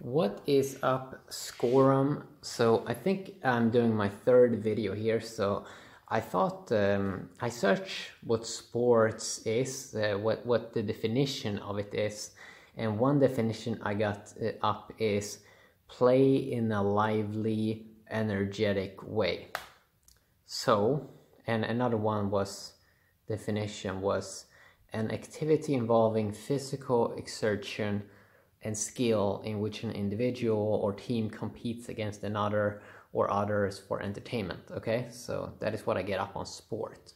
What is up, Scorum? So I think I'm doing my third video here. So I thought I searched what sports is, what the definition of it is, and one definition I got up is play in a lively, energetic way. So, and another one was definition was an activity involving physical exertion and skill in which an individual or team competes against another or others for entertainment. Okay, so that is what I get up on sport.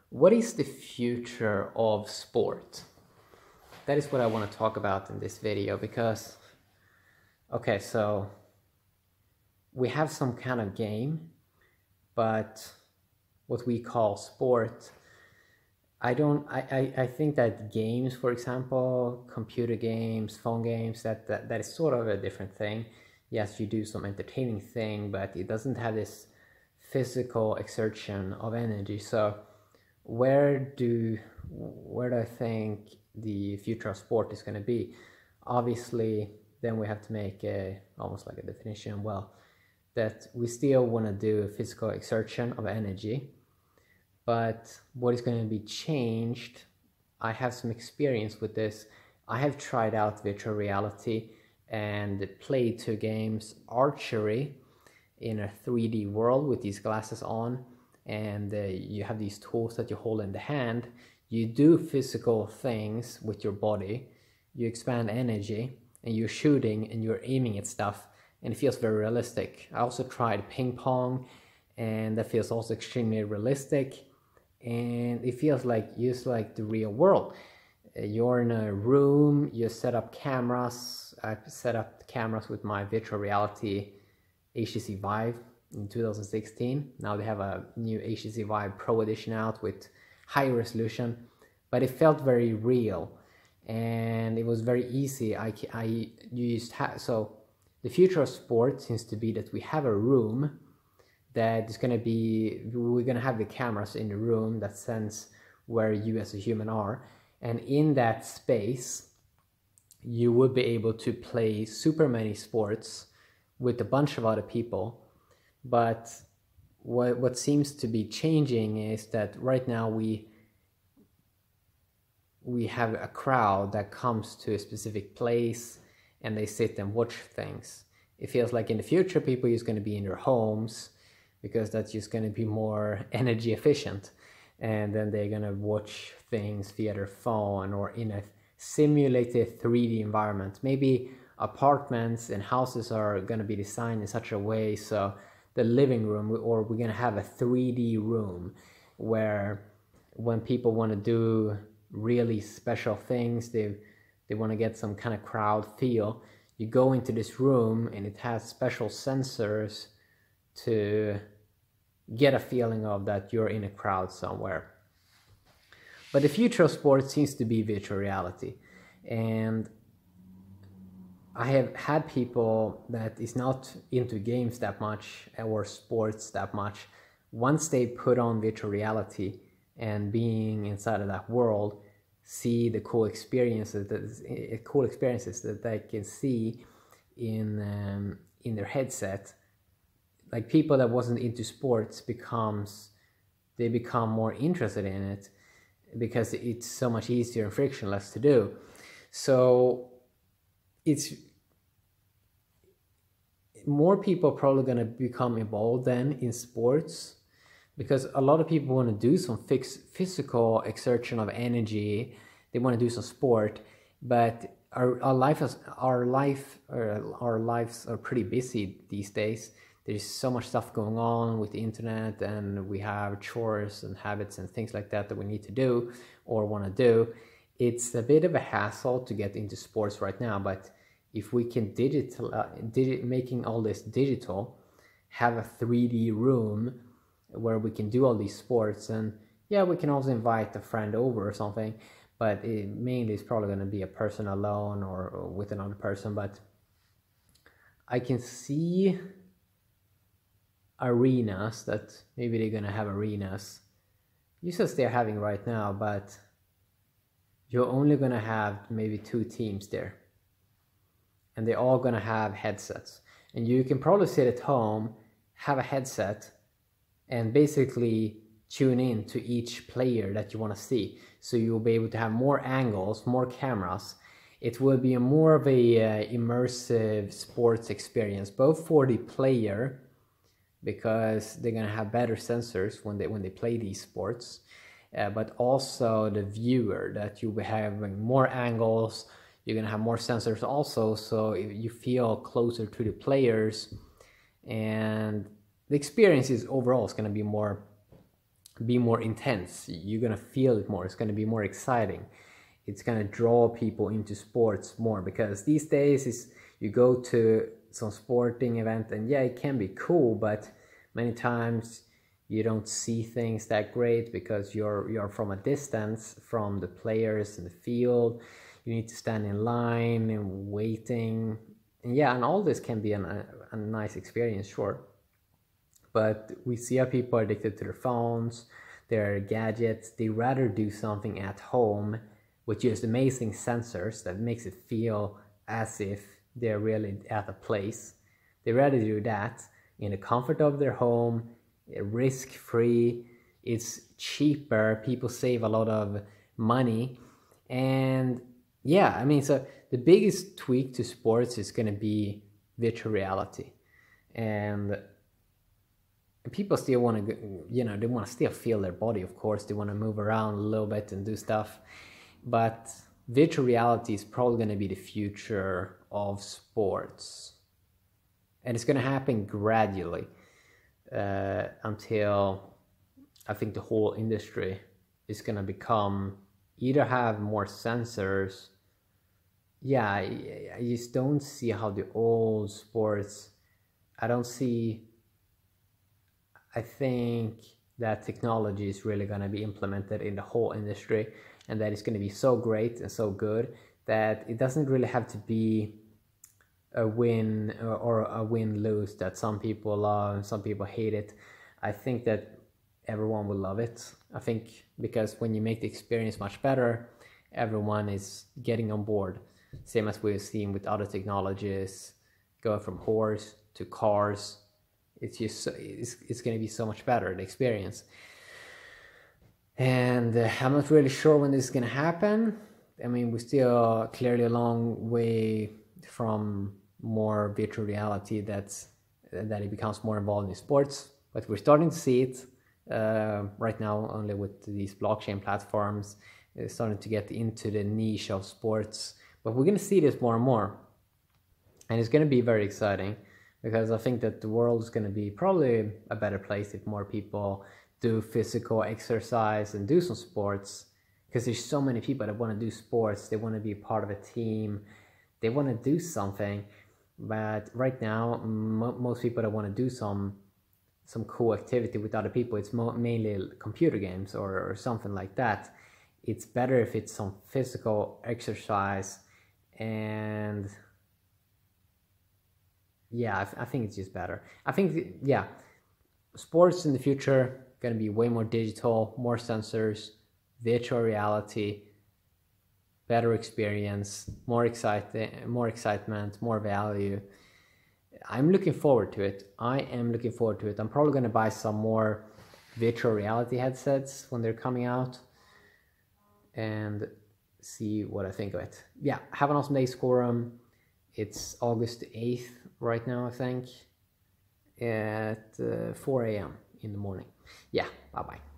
What is the future of sport? That is what I want to talk about in this video because, okay, so we have some kind of game, but what we call sport, I think that games, for example, computer games, phone games, that is sort of a different thing. Yes, you do some entertaining thing, but it doesn't have this physical exertion of energy. So where do I think the future of sport is going to be? Obviously, then we have to make almost like a definition, well, that we still want to do a physical exertion of energy. But what is going to be changed, I have some experience with this. I have tried out virtual reality and played 2 games, archery in a 3D world with these glasses on, and you have these tools that you hold in the hand. You do physical things with your body, you expand energy, and you're shooting and you're aiming at stuff, and it feels very realistic. I also tried ping pong, and that feels also extremely realistic. And it feels like just like the real world. You're in a room, you set up cameras. I set up cameras with my virtual reality HTC Vive in 2016. Now they have a new HTC Vive Pro edition out with high resolution, but it felt very real and it was very easy. So the future of sports seems to be that we have a room that is going to be, we're going to have the cameras in the room that sense where you as a human are, and in that space you would be able to play super many sports with a bunch of other people. But what seems to be changing is that right now we have a crowd that comes to a specific place and they sit and watch things. It feels like in the future people are just going to be in their homes, because that's just going to be more energy efficient, and then they're going to watch things via their phone or in a simulated 3D environment. Maybe apartments and houses are going to be designed in such a way so the living room, or we're going to have a 3D room where when people want to do really special things, they want to get some kind of crowd feel, you go into this room and it has special sensors to get a feeling of that you're in a crowd somewhere. But the future of sports seems to be virtual reality, and I have had people that is not into games that much or sports that much. Once they put on virtual reality and being inside of that world, see the cool experiences that they can see in their headset. Like people that wasn't into sports become more interested in it because it's so much easier and frictionless to do. So it's more people probably going to become involved then in sports, because a lot of people want to do some physical exertion of energy. They want to do some sport, but our lives are pretty busy these days. There's so much stuff going on with the internet, and we have chores and habits and things like that we need to do or want to do. It's a bit of a hassle to get into sports right now, but if we can making all this digital, have a 3D room where we can do all these sports, and yeah, we can also invite a friend over or something, but it mainly is probably going to be a person alone or with another person. But I can see arenas that maybe they're gonna have arenas just as they're having right now, but you're only gonna have maybe 2 teams there. and they're all gonna have headsets. And you can probably sit at home, have a headset, and basically tune in to each player that you want to see. So you'll be able to have more angles, more cameras. It will be more of a immersive sports experience, both for the player, because they're gonna have better sensors when they play these sports, but also the viewer, that you'll be having more angles. You're gonna have more sensors also, so you feel closer to the players, and the experience is overall is gonna be more intense. You're gonna feel it more. It's gonna be more exciting. It's gonna draw people into sports more, because these days is you go to some sporting event and yeah, it can be cool, but many times you don't see things that great because you're from a distance from the players in the field. You need to stand in line and waiting, and yeah, and all this can be a nice experience, sure. But we see how people are addicted to their phones, their gadgets. They rather do something at home with just amazing sensors that makes it feel as if they're really at a place. They rather do that in the comfort of their home, risk-free. It's cheaper. People save a lot of money. And yeah, I mean, so the biggest tweak to sports is going to be virtual reality. And people still want to, they want to still feel their body, of course. They want to move around a little bit and do stuff. But virtual reality is probably going to be the future of sports. And it's going to happen gradually until I think the whole industry is going to become, either have more sensors. Yeah, I just don't see how the old sports, I think that technology is really going to be implemented in the whole industry, and that it's going to be so great and so good that it doesn't really have to be a win or a win-lose, that some people love and some people hate it. I think that everyone will love it. I think because when you make the experience much better, everyone is getting on board. Same as we've seen with other technologies, going from horse to cars. It's just, it's going to be so much better, the experience. And I'm not really sure when this is going to happen. I mean, we're still clearly a long way from more virtual reality, that it becomes more involved in sports. But we're starting to see it right now, only with these blockchain platforms. It's starting to get into the niche of sports. But we're going to see this more and more. And it's going to be very exciting, because I think that the world is going to be probably a better place if more people do physical exercise and do some sports. Because there's so many people that want to do sports. They want to be a part of a team. They want to do something. But right now, most people that want to do some cool activity with other people, it's mainly computer games or something like that. It's better if it's some physical exercise. And yeah, I think it's just better. I think, yeah, sports in the future going to be way more digital, more sensors, virtual reality, better experience, more excitement, more value. I'm looking forward to it. I am looking forward to it. I'm probably going to buy some more virtual reality headsets when they're coming out and see what I think of it. Yeah, have an awesome day, Scorum. It's August 8th right now, I think, at 4 a.m. in the morning. Yeah, bye-bye.